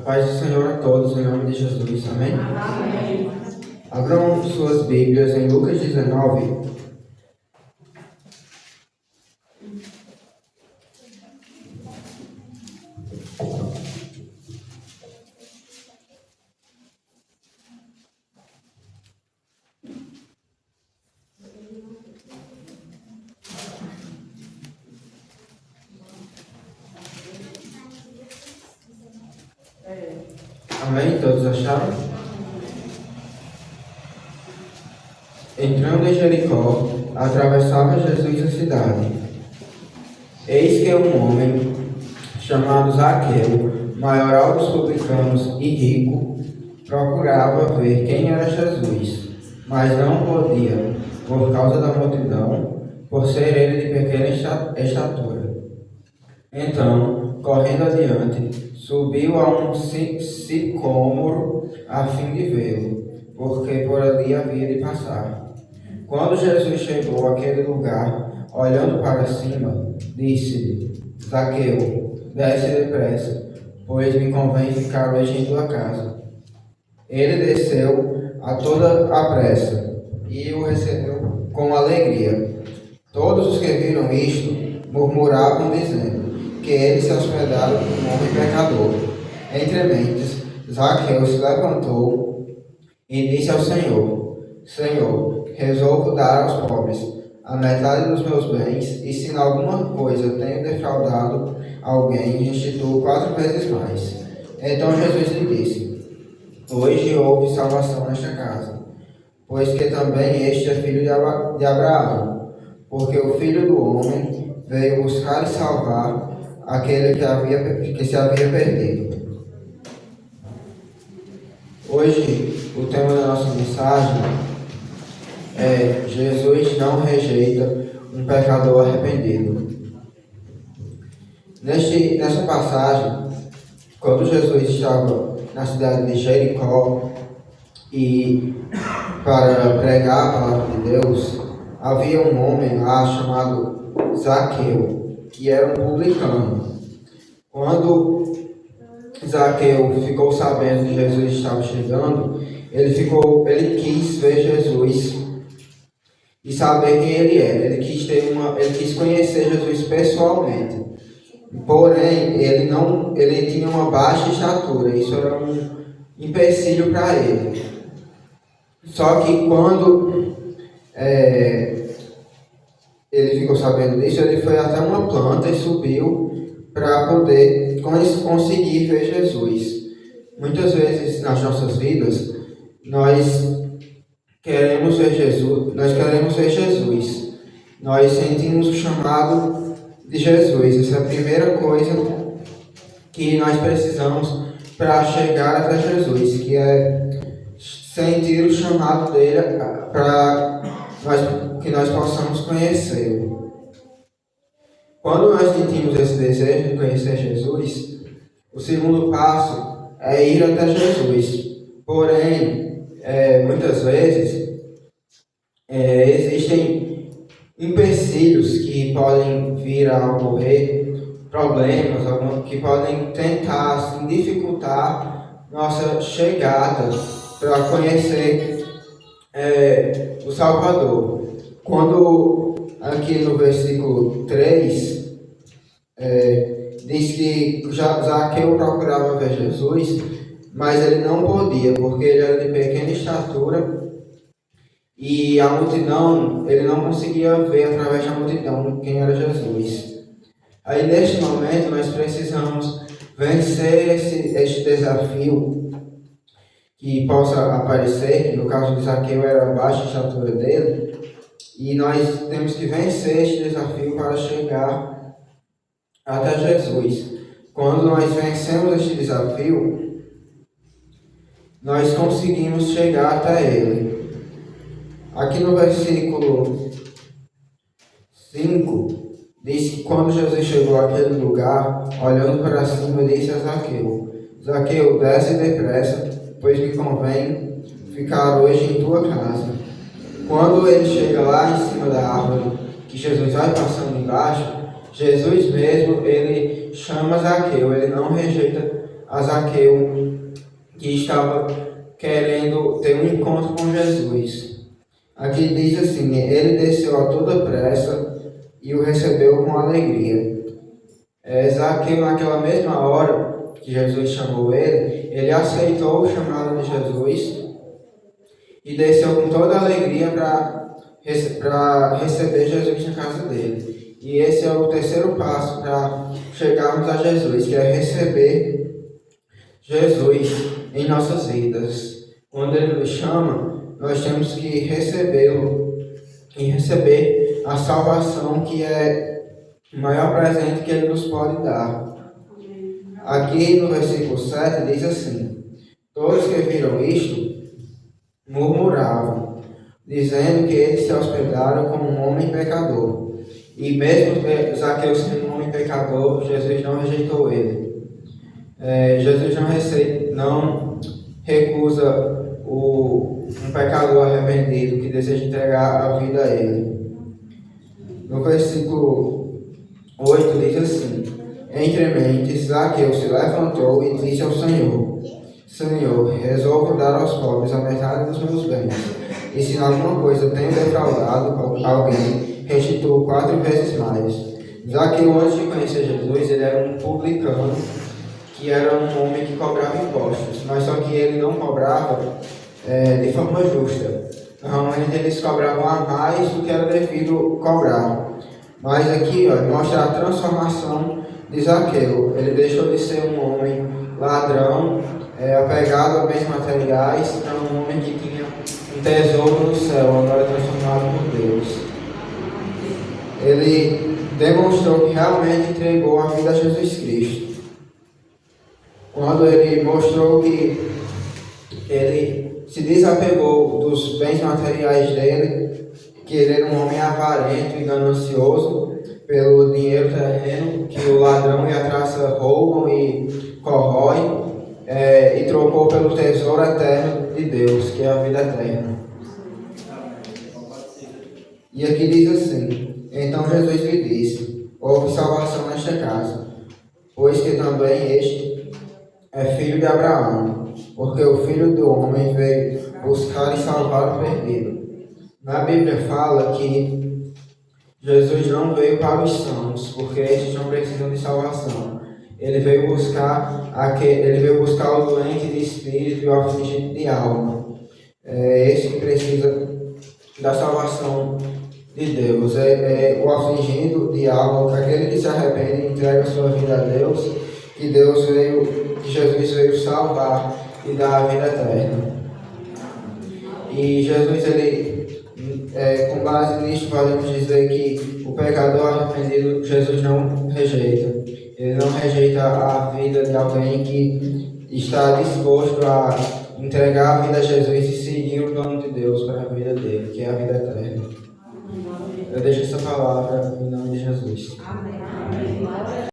Paz do Senhor a todos, em nome de Jesus. Amém? Amém. Abram suas Bíblias em Lucas 19. Amém? Todos acharam? Entrando em Jericó, atravessava Jesus a cidade. Eis que um homem, chamado Zaqueu, maioral dos publicanos e rico, procurava ver quem era Jesus, mas não podia, por causa da multidão, por ser ele de pequena estatura. Então, correndo adiante, subiu a um sicômoro a fim de vê-lo, porque por ali havia de passar. Quando Jesus chegou àquele lugar, olhando para cima, disse-lhe: Zaqueu, desce depressa, pois me convém ficar hoje em tua casa. Ele desceu a toda a pressa e o recebeu com alegria. Todos os que viram isto murmuravam, dizendo que ele se hospedara com um homem pecador. Entre mentes, Zaqueu se levantou e disse ao Senhor: Senhor, resolvo dar aos pobres a metade dos meus bens, e se em alguma coisa tenho defraudado alguém, restituo 4 vezes mais. Então Jesus lhe disse: Hoje houve salvação nesta casa, pois que também este é filho de Abraão, porque o Filho do Homem veio buscar e salvar aquele que se havia perdido. Hoje, o tema da nossa mensagem é: Jesus não rejeita um pecador arrependido. Nessa passagem, quando Jesus estava na cidade de Jericó e para pregar a palavra de Deus, havia um homem lá chamado Zaqueu, que era um publicano. Quando Zaqueu ficou sabendo que Jesus estava chegando, ele quis ver Jesus e saber quem ele era. Ele quis conhecer Jesus pessoalmente. Porém, ele tinha uma baixa estatura. Isso era um empecilho para ele. Só que quando ele ficou sabendo disso, ele foi até uma planta e subiu para poder conseguir ver Jesus. Muitas vezes nas nossas vidas, nós queremos ver Jesus, nós sentimos o chamado de Jesus. Essa é a primeira coisa que nós precisamos para chegar até Jesus, que é sentir o chamado dele para que nós possamos conhecê-lo. Quando nós sentimos esse desejo de conhecer Jesus, o segundo passo é ir até Jesus. Porém, muitas vezes, existem empecilhos que podem vir a ocorrer, problemas que podem tentar assim, dificultar nossa chegada para conhecer o Salvador. Quando aqui no versículo 3 diz que Zaqueu procurava ver Jesus, mas ele não podia, porque ele era de pequena estatura e a multidão, ele não conseguia ver através da multidão quem era Jesus. Aí neste momento nós precisamos vencer este desafio que possa aparecer, que no caso de Zaqueu era a baixa estatura dele, e nós temos que vencer este desafio para chegar até Jesus. Quando nós vencemos este desafio, nós conseguimos chegar até Ele. Aqui no versículo 5, diz que quando Jesus chegou àquele lugar, olhando para cima, disse a Zaqueu: Zaqueu, desce depressa, pois me convém ficar hoje em tua casa. Quando ele chega lá em cima da árvore, que Jesus vai passando embaixo, Jesus mesmo, ele chama Zaqueu, ele não rejeita a Zaqueu, que estava querendo ter um encontro com Jesus. Aqui diz assim: ele desceu a toda pressa e o recebeu com alegria. Zaqueu, naquela mesma hora que Jesus chamou ele aceitou o chamado de Jesus e desceu com toda a alegria para receber Jesus na casa dele. E esse é o terceiro passo para chegarmos a Jesus, que é receber Jesus em nossas vidas. Quando ele nos chama, nós temos que recebê-lo e receber a salvação, que é o maior presente que ele nos pode dar. Aqui no versículo 7 diz assim: todos que viram isto murmuravam, dizendo que eles se hospedaram como um homem pecador. E mesmo Zaqueu sendo um homem pecador, Jesus não rejeitou ele. Jesus não recusa um pecador arrependido que deseja entregar a vida a ele. No versículo 8 diz assim: entre mentes, Zaqueu se levantou e disse ao Senhor: Senhor, resolvo dar aos pobres a metade dos meus bens. E se em alguma coisa tenho defraudado alguém, restituo 4 vezes mais. Zaqueu, antes de conhecer Jesus, ele era um publicano, que era um homem que cobrava impostos, mas só que ele não cobrava de forma justa. Normalmente eles cobravam a mais do que era devido cobrar. Mas aqui mostra a transformação de Zaqueu. Ele deixou de ser um homem ladrão, apegado a bens materiais, para um homem que tinha um tesouro no céu, agora transformado por Deus. Ele demonstrou que realmente entregou a vida a Jesus Cristo. Quando ele mostrou que ele se desapegou dos bens materiais dele, que ele era um homem avarento e ganancioso pelo dinheiro terreno, que o ladrão e a traça roubam e corroem, e trocou pelo tesouro eterno de Deus, que é a vida eterna. E aqui diz assim: então Jesus lhe disse: houve salvação nesta casa, pois que também este é filho de Abraão, porque o Filho do Homem veio buscar e salvar o perdido. Na Bíblia fala que Jesus não veio para os sãos, porque estes não precisam de salvação. Ele veio buscar o doente de espírito e o afligido de alma. Esse que precisa da salvação de Deus. O afligido de alma, aquele que se arrepende e entrega a sua vida a Deus, que Jesus veio salvar e dar a vida eterna. E Jesus, com base nisto, podemos dizer que o pecador arrependido, Jesus não rejeita. Ele não rejeita a vida de alguém que está disposto a entregar a vida a Jesus e seguir o plano de Deus para a vida dele, que é a vida eterna. Eu deixo essa palavra em nome de Jesus. Amém.